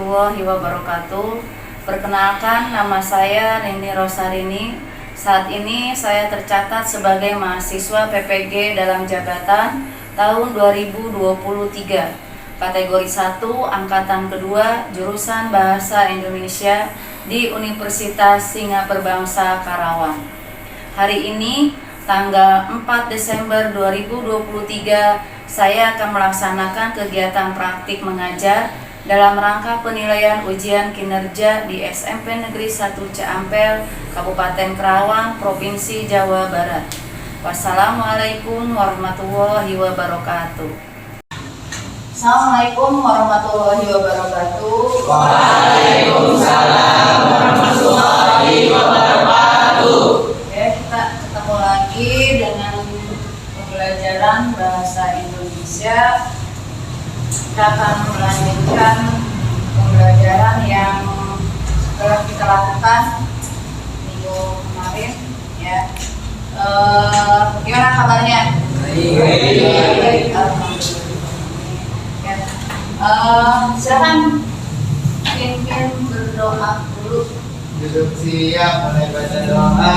warahmatullahi wabarakatuh. Perkenalkan, nama saya Nini Rosarini. Saat ini saya tercatat sebagai mahasiswa PPG dalam jabatan tahun 2023, kategori 1, angkatan kedua, jurusan Bahasa Indonesia di Universitas Singapura Bangsa Karawang. Hari ini, tanggal 4 Desember 2023, saya akan melaksanakan kegiatan praktik mengajar dalam rangka penilaian ujian kinerja di SMP Negeri 1 Ciampel, Kabupaten Karawang, Provinsi Jawa Barat. Wassalamualaikum warahmatullahi wabarakatuh. Assalamualaikum warahmatullahi wabarakatuh. Waalaikumsalam warahmatullahi wabarakatuh. Oke, kita ketemu lagi dengan pembelajaran bahasa Indonesia. Kita akan melanjutkan pembelajaran yang telah kita lakukan minggu kemarin, ya. Gimana kabarnya? Baik. Ya. Silakan pimpin berdoa dulu. Duduk siap, mulai baca doa.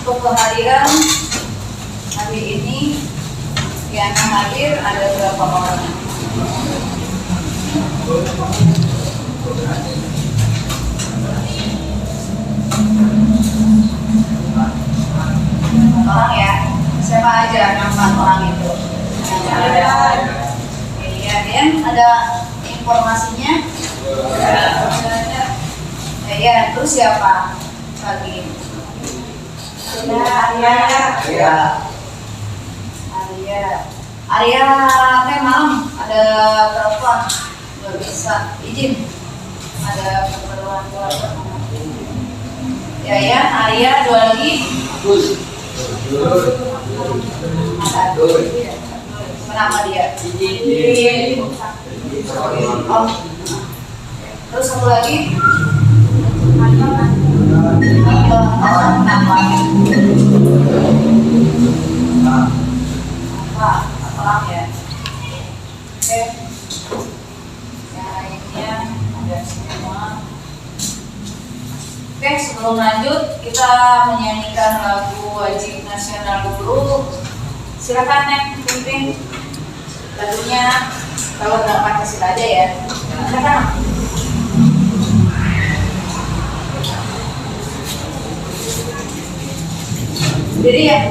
Untuk kehadiran hari ini yang hadir ada berapa orang? Orang ya? Siapa aja yang 4 orang itu? Iya, Dan ada informasinya? Ya, terus siapa lagi? Arya teh malam ada telepon, nggak bisa izin, ada keperluan keluarga. Ya, Arya, 2 lagi. Kenapa dia? Oh. Terus satu lagi. Apa ya? Oke. Yang lainnya ada semua. Oke, sebelum lanjut kita menyanyikan lagu wajib nasional dulu. Silakan Nek, pimpin lagunya. Kalau nggak Pancasila aja ya. Silakan. Jadi ya.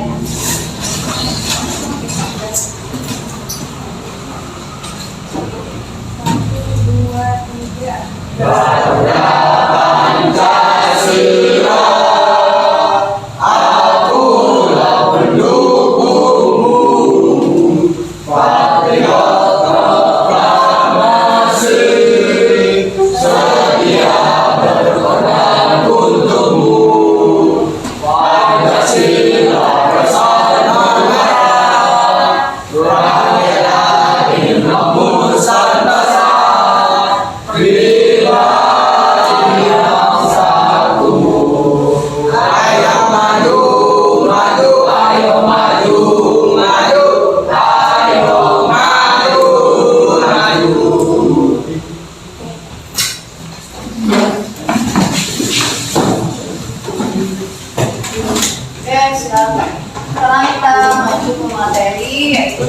Bangga Pancasila, akulah pendukungmu, patriot proklamasi, setia berkorban untukmu. Pancasila bersama rakyat ingin Nusantara bila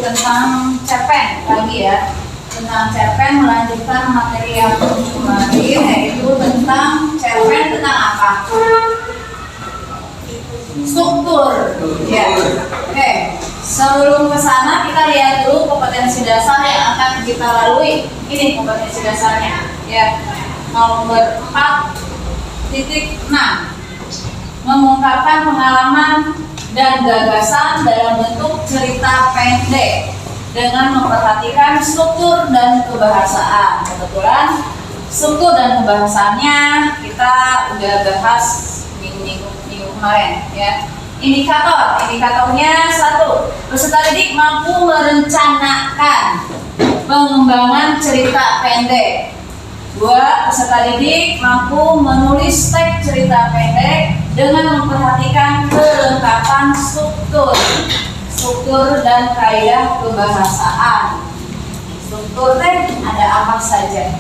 tentang cerpen lagi ya. Tentang cerpen melanjutkan materi yang kemarin, yaitu tentang cerpen tentang apa? Struktur. Ya. Oke. Sebelum ke sana kita lihat dulu kompetensi dasar yang akan kita lalui. Ini kompetensi dasarnya. Ya. Nomor 4.6. Mengungkapkan pengalaman dan gagasan dalam bentuk cerita pendek dengan memperhatikan struktur dan kebahasaan. Kebetulan struktur dan kebahasaannya kita udah bahas minggu kemarin ya. Indikatornya 1. Peserta didik mampu merencanakan pengembangan cerita pendek. 2. Peserta didik mampu menulis teks cerita pendek dengan memperhatikan kelengkapan struktur dan kaidah kebahasaan. Struktur ada apa saja?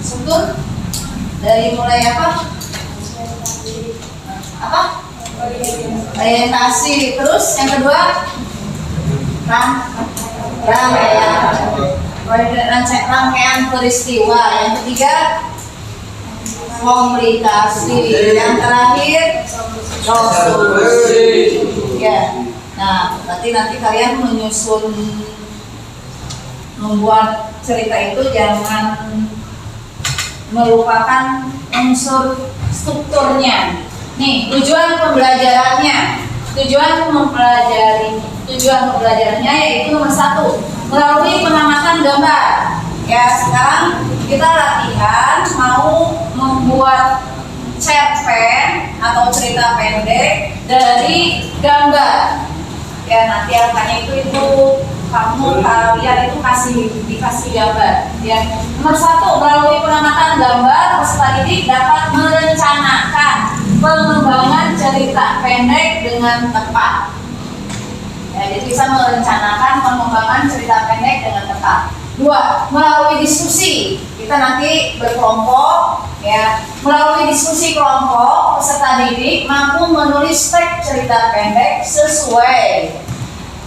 Struktur dari mulai apa? Orientasi. Terus yang kedua rangkaian peristiwa. Yang ketiga komplikasi. Yang terakhir solusi. Ya. Nah, nanti kalian menyusun membuat cerita itu jangan melupakan unsur strukturnya. Nih, tujuan pembelajarannya yaitu nomor 1, melalui pengamatan gambar. Ya, sekarang kita latihan mau membuat cerpen atau cerita pendek dari gambar. Ya, nanti angkanya itu kalian itu dikasih gambar. Ya, nomor 1, melalui pengamatan gambar peserta didik dapat merencanakan pengembangan cerita pendek dengan tepat. Ya, jadi bisa merencanakan pengembangan cerita pendek dengan tepat. 2, melalui diskusi. Kita nanti berkelompok ya. Melalui diskusi kelompok, peserta didik mampu menulis teks cerita pendek sesuai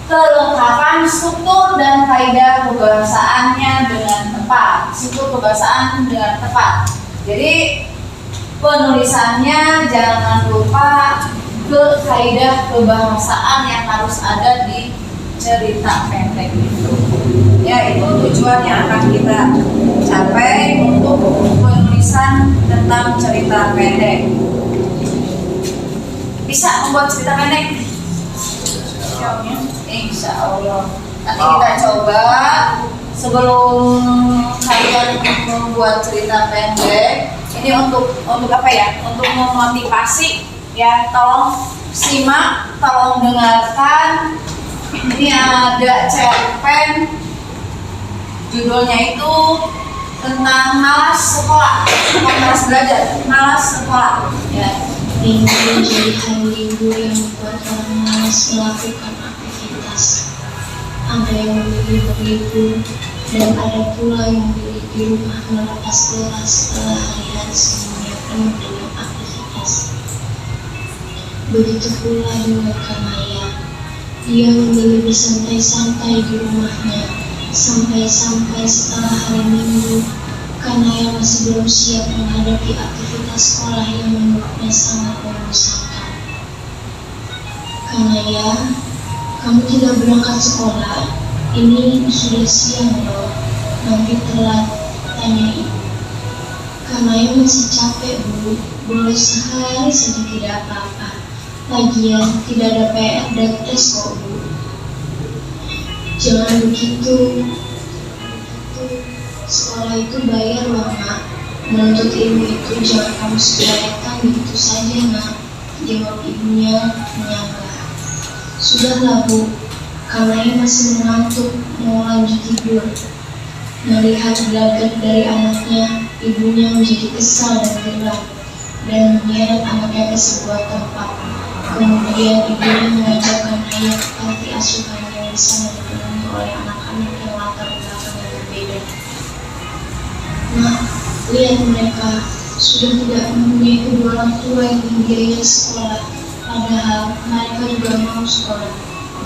kelengkapan struktur dan kaidah kebahasaannya dengan tepat. Struktur kebahasaan dengan tepat. Jadi penulisannya jangan lupa ke kaidah kebahasaan yang harus ada di cerita pendek itu. Ya, itu tujuan yang akan kita capai untuk penulisan tentang cerita pendek. Bisa membuat cerita pendek? Insya Allah. Nanti kita coba sebelum kalian membuat cerita pendek. Ini untuk apa ya? Untuk memotivasi ya. Tolong simak, tolong dengarkan. Ini ada cerpen, judulnya itu tentang malas sekolah, malas belajar, malas sekolah. Ya. Minggu menjadi hari libur yang membuat orang malas melakukan aktivitas. Ada yang memilih berlibur dan ada pula yang memilih di rumah melepas kelas setelah hari-hari sebelumnya penuh dengan aktivitas. Begitu pula dengan Kanaya. Dia memilih bersantai-santai di rumahnya sampai setelah hari Minggu. Kanaya masih belum siap menghadapi aktivitas sekolah yang menurutnya sangat membosankan. Kanaya, kamu tidak berangkat sekolah? Ini sudah siang loh, nanti telat, tanya ibu. Kanaya masih capek bu, boleh sehari saja tidak apa-apa. Lagian tidak ada PR dan tes kok bu. Jangan begitu. Sekolah itu bayar loh nak. Menuntut ilmu itu jangan kamu sepelekan begitu saja nak, jawab ibunya menyanggah. Sudahlah bu, Kanaya masih mengantuk, mau lanjut tidur. Melihat gelagat dari anaknya, ibunya menjadi kesal dan geram dan menyeret anaknya ke sebuah tempat. Kemudian ibunya mengajak Kanaya ke panti asuhan yang di sana dipenuhi oleh anak-anak yang latar belakangnya berbeda. Nah, lihat mereka sudah tidak mempunyai kedua orang tua yang membiayai sekolah, Padahal mereka juga mau sekolah.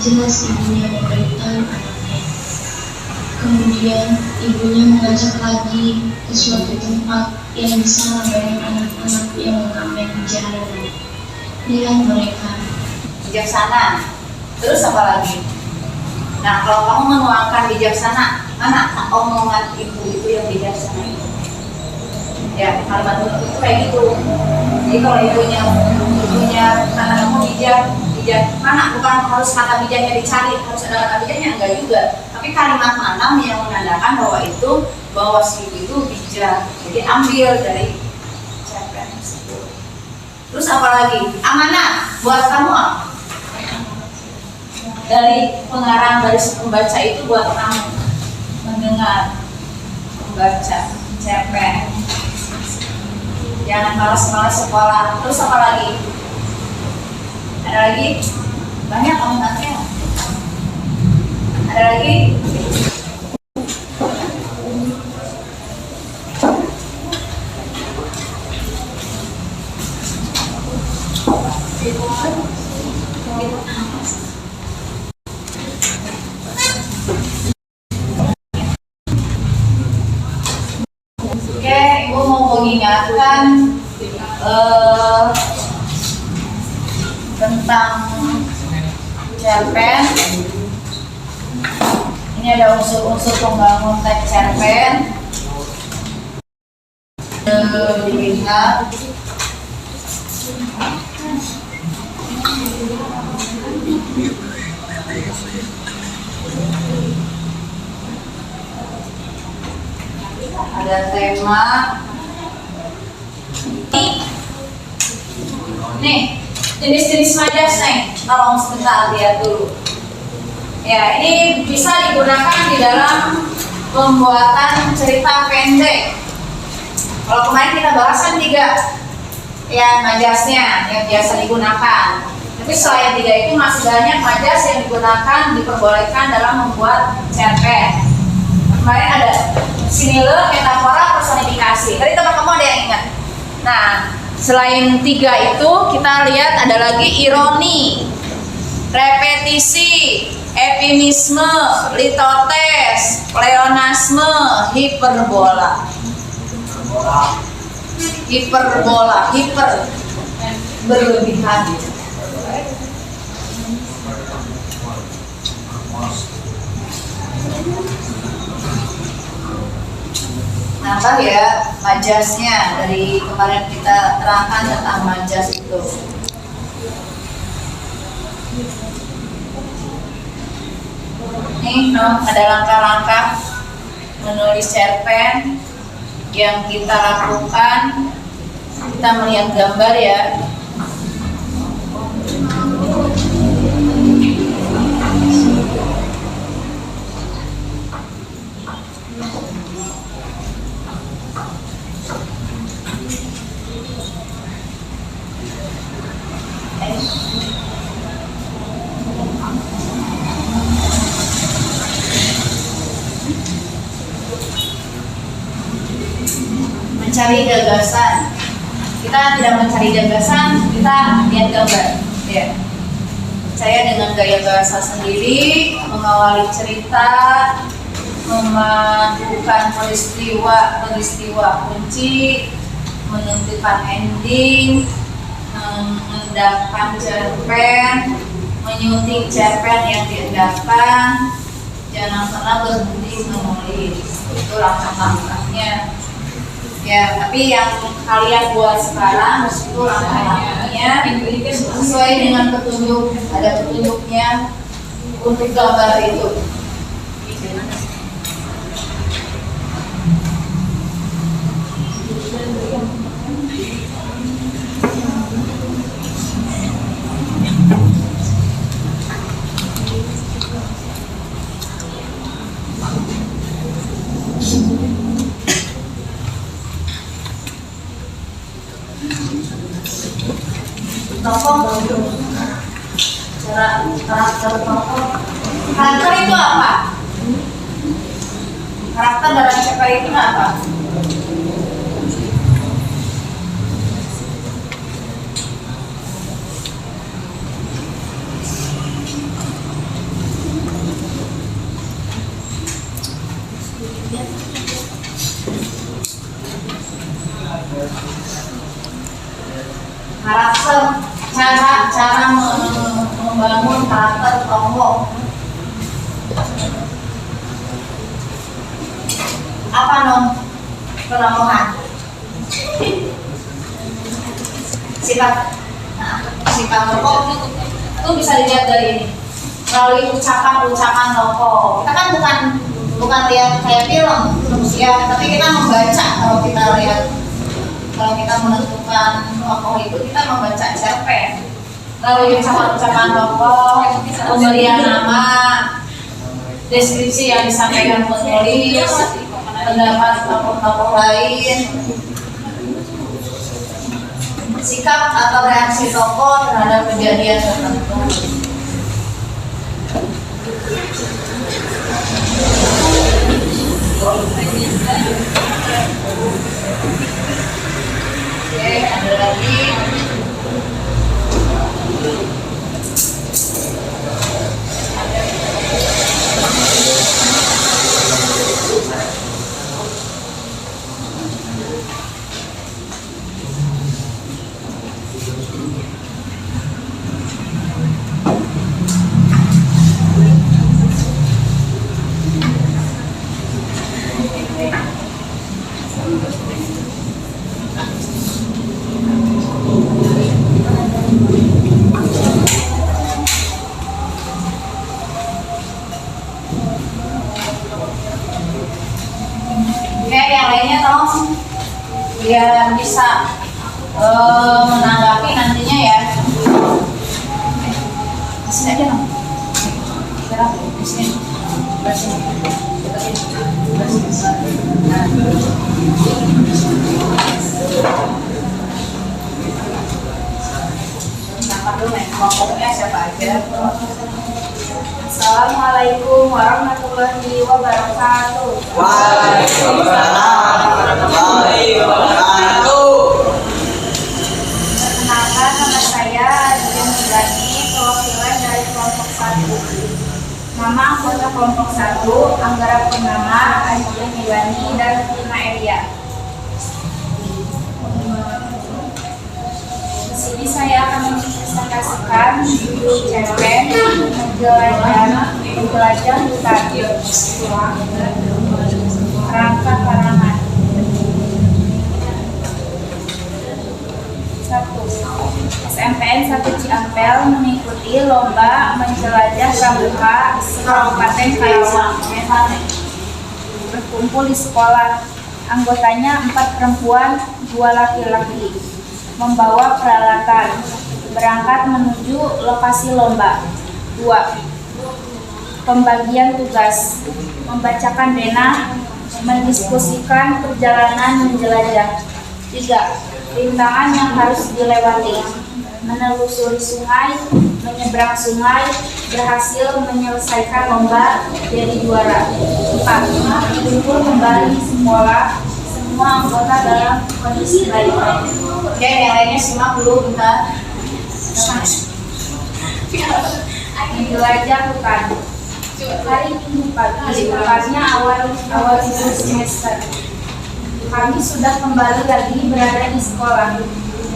Jelas ibunya memberitahu anaknya. Kemudian ibunya mengajak lagi ke suatu tempat yang di sana banyak anak-anak yang mengamen di jalanan. Lihat mereka. Bijaksana. Terus apa lagi? Nah, kalau kamu menuangkan bijaksana, mana omongan ibu itu yang bijaksana itu? Ya, kalimat itu kayak gitu. Jadi kalau ibunya kata kamu bijak mana, bukan harus kata bijaknya dicari, harus ada kata bijaknya, enggak juga. Tapi kalimat mana yang menandakan bahwa si ibu itu bijak. Jadi ambil dari cerpen tersebut. Terus apa lagi? Amanah buat kamu apa? Dari pengarang, dari pembaca itu buat kamu mendengar, membaca cerpen. Jangan malas-malas sekolah. Terus apa lagi? Ada lagi? Banyak amanatnya. Ada lagi? Oke, Ibu mau mengingatkan tentang cerpen. Ini ada unsur-unsur pembangun teks cerpen. Dilihat. Ada tema. Nih, jenis-jenis majas nih. Tolong sebentar lihat dulu. Ya, ini bisa digunakan di dalam pembuatan cerita pendek. Kalau kemarin kita bahas kan 3 ya majasnya yang biasa digunakan. Tapi selain 3 itu masih banyak majas yang digunakan, diperbolehkan dalam membuat cerpen. Kemarin ada simile, metafora, personifikasi. Tadi teman-teman ada yang ingat? Nah, selain 3 itu kita lihat ada lagi ironi, repetisi, epimisme, litotes, pleonasme, hiperbola. Hiper berlebihan. Nambah ya majasnya, dari kemarin kita terangkan tentang majas itu. Nih, ada langkah-langkah menulis cerpen yang kita lakukan. Kita melihat gambar ya. Mencari gagasan. Kita tidak mencari gagasan, kita lihat gambar. Ya. Saya dengan gaya bahasa sendiri mengawali cerita, memadukan peristiwa kunci, menentukan ending, mengendapkan cerpen, menyunting cerpen yang diendapkan. Jangan pernah berhenti menulis. Itu langkah-langkahnya. Ya, tapi yang kalian buat sekarang itu langkah-langkahnya sesuai dengan petunjuk, ada petunjuknya untuk gambar itu. Tokoh, cara karakter tokoh. Karakter itu apa? Karakter dalam cerpen itu apa? apa non penampakan? Sifat tokoh itu bisa dilihat dari ini melalui ucapan-ucapan tokoh. Kita kan bukan lihat kayak film ya, tapi kita membaca. Kalau kita menentukan tokoh itu kita membaca cerpen melalui ucapan-ucapan tokoh, pemberian nama, deskripsi yang disampaikan penulis, pendapat tokoh-tokoh lain, sikap atau reaksi tokoh terhadap kejadian tertentu. Oke, ada lagi. Yang lainnya tolong biar bisa menanggapi nantinya ya. Di sini aja dong. Di sini. Nampak dulu nih, kelompoknya siapa aja. Assalamualaikum warahmatullahi wabarakatuh. Waalaikumsalam warahmatullahi wabarakatuh. Perkenalkan, nama saya Dian Milani, perwakilan dari kelompok 1. Nama anggota kelompok 1, Anggara Purnama, Dian Milani, dan Tina Eria. Di sini saya akan mempresentasikan judul cerpen Menjelajah Hutan, Rangka Karangan. 1. SMPN 1 Ciampel mengikuti lomba menjelajah pramuka Kabupaten Karawang. Berkumpul di sekolah. Anggotanya 4 perempuan, 2 laki-laki. Membawa peralatan. Berangkat menuju lokasi lomba. 2. Pembagian tugas. Membacakan denah, mendiskusikan perjalanan menjelajah. 3. Rintangan yang harus dilewati. Menelusuri sungai, menyeberang sungai, berhasil menyelesaikan lomba, jadi juara. 4. Kumpul kembali di sekolah, semua anggota dalam kondisi baik. Oke, yang lainnya simak dulu bentar. Menjelajah hutan. Hari Minggu pagi, tepatnya awal semester. Kami sudah kembali lagi berada di sekolah.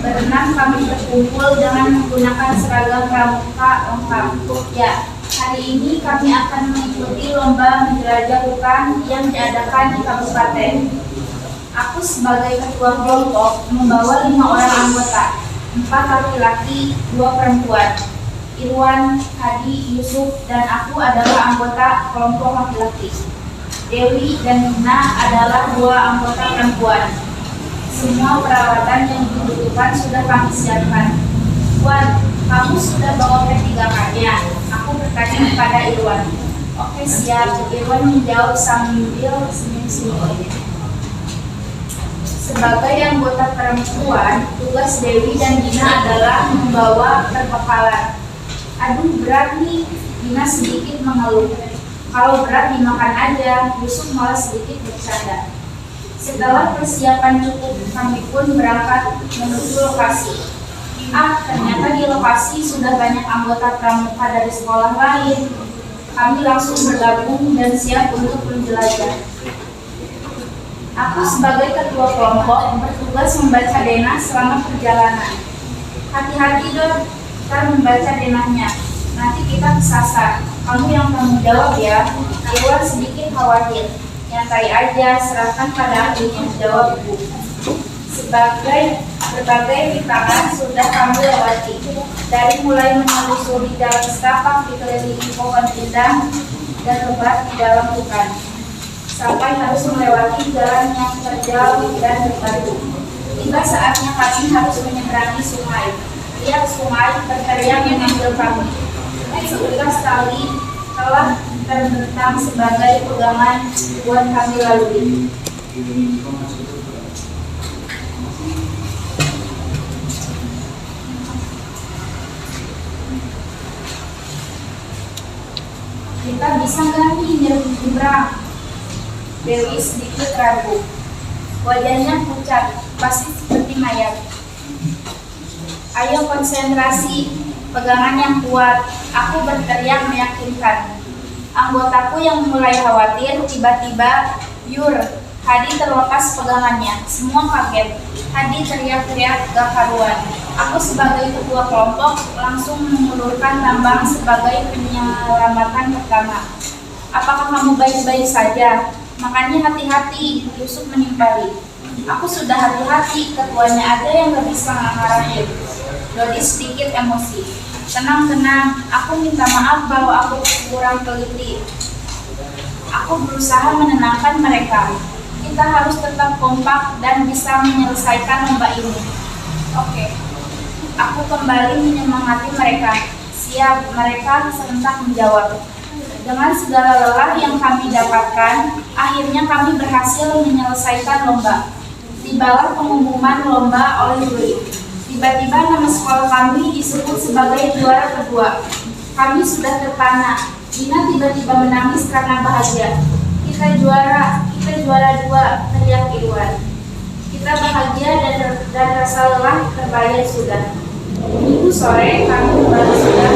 Berenang kami berkumpul dengan menggunakan seragam pramuka lengkap. Ya, hari ini kami akan mengikuti lomba menjelajah hutan yang diadakan di kabupaten. Aku sebagai ketua kelompok membawa 5 orang anggota, 4 laki-laki, 2 perempuan. Irwan, Hadi, Yusuf, dan aku adalah anggota kelompok laki-laki. Dewi dan Nina adalah 2 anggota perempuan. Semua peralatan yang dibutuhkan sudah kami siapkan. Wan, kamu sudah bawa P3K-nya? Aku bertanya kepada Irwan. Oke, siap. Irwan menjawab sambil senyum-senyum. Sebagai anggota perempuan, tugas Dewi dan Nina adalah membawa perbekalan. Aduh, berat nih. Nina sedikit mengeluh. Kalau berat dimakan aja. Yusuf malah sedikit bercanda. Setelah persiapan cukup, kami pun berangkat menuju lokasi. Ternyata di lokasi sudah banyak anggota pramuka dari sekolah lain. Kami langsung bergabung dan siap untuk menjelajah. Aku sebagai ketua kelompok bertugas membaca denah selama perjalanan. Hati-hati dong, kita membaca denahnya. Nanti kita kesasar. Kamu yang tanggung jawab ya. Irwan sedikit khawatir. Nyantai aja, serahkan pada ahlinya, jawab ibu. Berbagai rintangan sudah kami lewati, dari mulai menelusuri jalan setapak dikelilingi pohon rindang dan lebat di dalam hutan, sampai harus melewati jalan yang terjal dan berbatu. Tiba saatnya kami harus menyeberangi sungai. Lihat sungai berteriak memanggil kami. Sebelas kali telah terbentang sebagai pegangan buat kami lalui. Kita bisa nggak nih nyebrang? Dewi sedikit ragu. Wajahnya pucat, pasti seperti mayat. Ayo konsentrasi, pegangan yang kuat. Aku berteriak meyakinkan. Anggotaku yang mulai khawatir, tiba-tiba, Yur, Hadi terlepas pegangannya. Semua kaget. Hadi teriak-teriak gak karuan. Aku sebagai ketua kelompok langsung mengulurkan tambang sebagai penyelamatan pertama. Apakah kamu baik-baik saja? Makanya hati-hati, Yusuf menimpali. Aku sudah hati-hati, ketuanya aja yang gak bisa ngarahin. Dodi sedikit emosi. Tenang, aku minta maaf kalau aku kurang teliti. Aku berusaha menenangkan mereka. Kita harus tetap kompak dan bisa menyelesaikan lomba ini. Oke. Aku kembali menyemangati mereka. Siap, mereka serentak menjawab. Dengan segala lelah yang kami dapatkan, akhirnya kami berhasil menyelesaikan lomba. Tibalah pengumuman lomba oleh juri. Tiba-tiba nama sekolah kami disebut sebagai juara kedua. Kami sudah terpana. Dina tiba-tiba menangis karena bahagia. Kita juara 2, teriak Irwan. Kita bahagia dan rasa lelah terbayar sudah. Minggu sore kami kembali sudah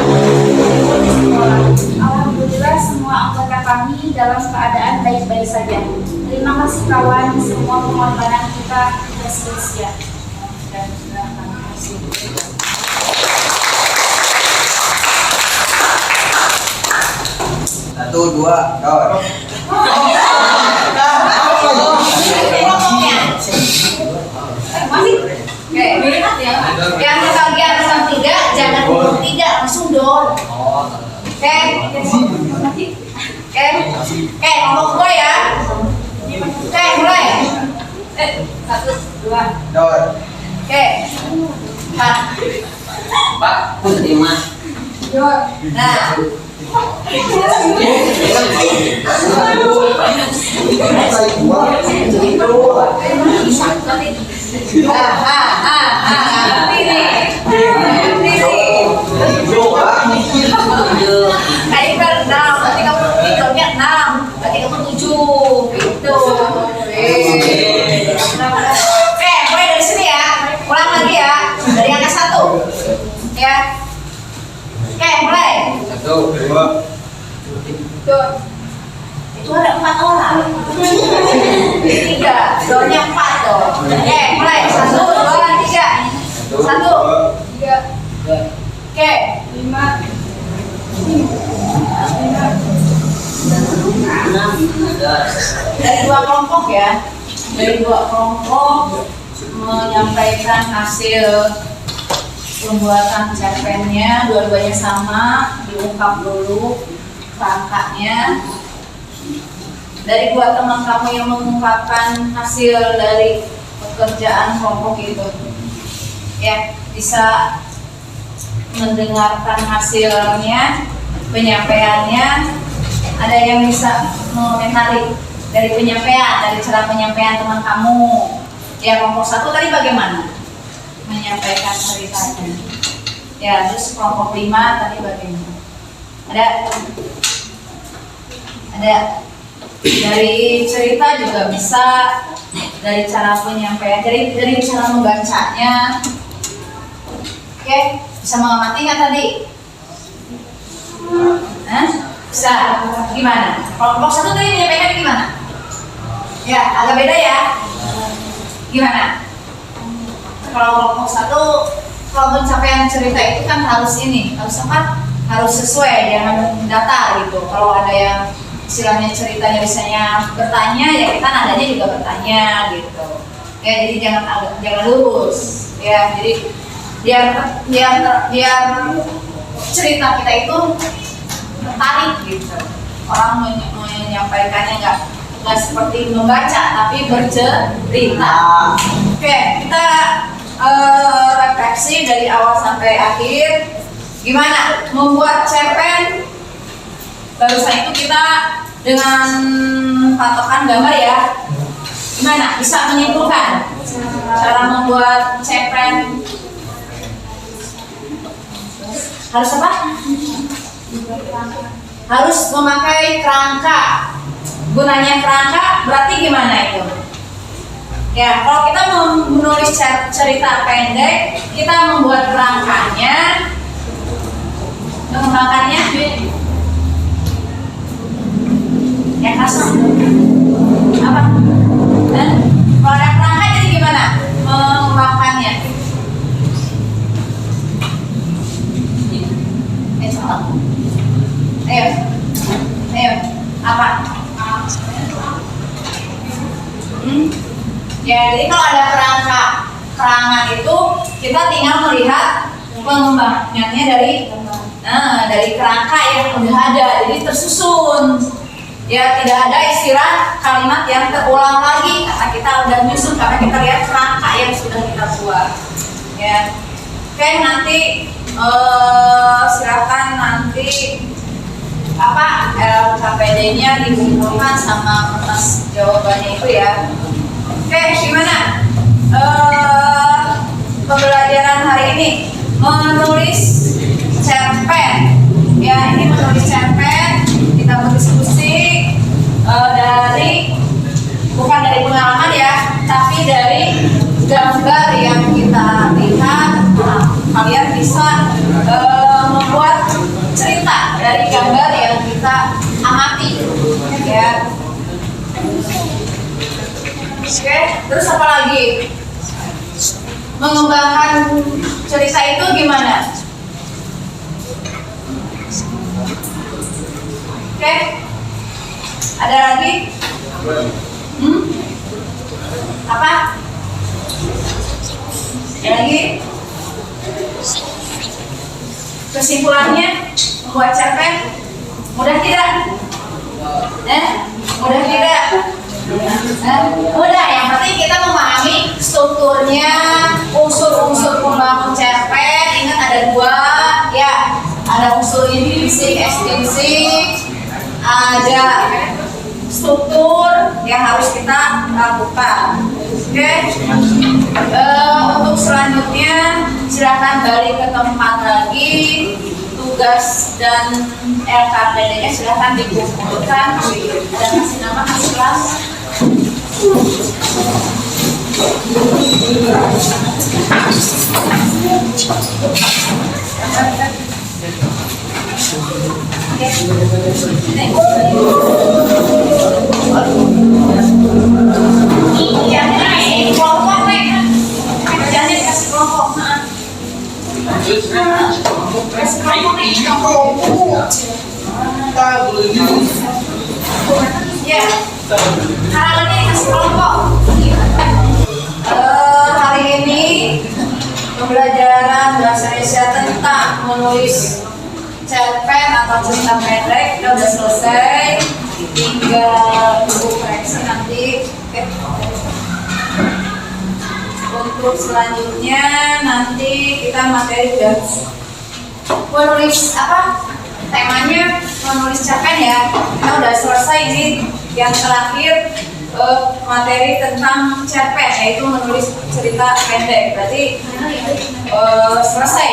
di sekolah. Alhamdulillah semua anggota kami dalam keadaan baik-baik saja. Terima kasih kawan, semua pengorbanan kita tidak sia-sia. Dan sudah kami kasih. Satu, dua, dor. Oke, yang kebagian pesan 3 jangan ngomong 3, langsung dor. Oke, ngomong gue ya. Oke, mulai. 1, 2, Dor. oke. 4. Pak, pun terima. Dor. Nah. Tadi kan 6, berarti kamu tidurnya 6, berarti kamu 7, gitu. Oke, mulai dari sini ya, ulang lagi ya, dari angka 1, ya. Oke, mulai. 1, 2. Tuh. Itu ada 4 orang. 3, dornya 4 tuh. Oke, mulai. 1, 2, 3. 1, 3. Oke, 5. Dari 2 kelompok ya. Dari 2 kelompok menyampaikan hasil pembuatan cerpennya, dua-duanya sama, diungkap dulu angkanya. Dari 2 teman kamu yang mengungkapkan hasil dari pekerjaan kelompok itu, ya bisa mendengarkan hasilnya, penyampaiannya. Ada yang bisa mengomentari dari penyampaian, dari cara penyampaian teman kamu. Ya, kelompok 1 tadi bagaimana menyampaikan ceritanya? Ya, terus kelompok 5 tadi bagaimana? Ada dari cerita juga bisa, dari cara penyampaian, dari cara membacanya. Oke, bisa mengamati nggak tadi? Bisa. Gimana? Kelompok 1 tadi menyampaikan gimana? Ya, agak beda ya. Gimana? Kalau kelompok 1, kalau pencapaian cerita itu kan harus ini, harus apa? Harus sesuai, jangan data gitu. Kalau ada yang istilahnya ceritanya misalnya bertanya, ya kita nadanya juga bertanya gitu. Ya jadi jangan lurus. Ya jadi biar cerita kita itu tertarik gitu. Orang menyampaikannya nggak seperti membaca tapi bercerita. Oke, kita refleksi dari awal sampai akhir. Gimana membuat cerpen? Barusan itu kita dengan patokan gambar ya. Gimana? Bisa menyimpulkan cara membuat cerpen? Harus apa? Harus memakai kerangka. Gunanya kerangka berarti gimana itu? Ya, kalau kita menulis cerita pendek, kita membuat kerangkanya. Mengembangkannya ya kasar apa? Kalau ada kerangka jadi gimana mengembangkannya? Ayo, apa? Ya, jadi kalau ada kerangan itu kita tinggal melihat pengembangannya dari kerangka yang udah ada, jadi tersusun. Ya, tidak ada istilah kalimat yang terulang lagi karena kita udah nyusun, karena kita lihat kerangka yang sudah kita buat. Ya, oke, nanti silakan nanti LKPD-nya dikumpulkan sama kertas jawabannya itu ya. Oke, gimana pembelajaran hari ini? Menulis cerpen. Ya, ini menulis cerpen. Kita berdiskusi bukan dari pengalaman ya, tapi dari gambar yang kita lihat. Nah, kalian bisa membuat cerita dari gambar yang kita amati ya. Oke, terus apa lagi? Mengembangkan cerita itu gimana? Oke, ada lagi? Apa? Ada lagi? Kesimpulannya, membuat cerpen mudah tidak? Mudah tidak? Mudah. Yang penting kita memahami strukturnya, unsur-unsur pembangun cerpen. Ingat ada dua, ya. Ada unsur intrinsik, ekstrinsik, ada struktur yang harus kita lakukan. Oke. Untuk selanjutnya silakan balik ke tempat lagi. Tugas dan LKPD-nya silakan dikumpulkan. Ada kasih nama, kasih kelas. Ya, harapannya dikasih kelompok. Hari ini pembelajaran bahasa Indonesia tentang menulis cerpen atau cerita pendek kita udah selesai. Tinggal buku koreksi nanti. Untuk selanjutnya nanti kita materi udah menulis temanya menulis cerpen ya. Kita udah selesai ini yang terakhir materi tentang cerpen yaitu menulis cerita pendek. Berarti selesai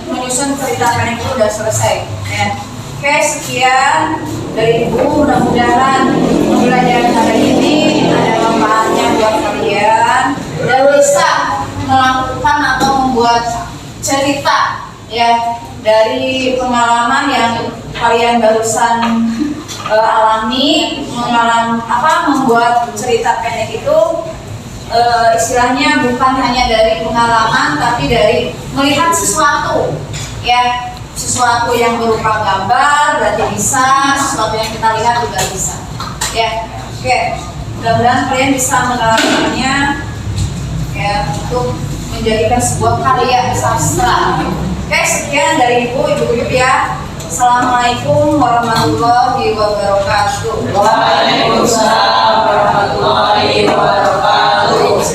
menyusun cerita pendek itu udah selesai ya. Oke, sekian dari Ibu, mudah-mudahan pembelajaran hari ini ada manfaatnya buat kalian dan bisa melakukan atau membuat cerita ya dari pengalaman yang kalian barusan alami. Membuat cerita pendek itu istilahnya bukan hanya dari pengalaman tapi dari melihat sesuatu ya. sesuatu yang berupa gambar berarti bisa, sesuatu yang kita lihat juga bisa. Ya, oke. Mudah-mudahan kalian bisa menerapkannya ya untuk menjadikan sebuah karya sastra. Oke, sekian dari ibu ya. Assalamualaikum warahmatullahi wabarakatuh. Waalaikumsalam warahmatullahi wabarakatuh.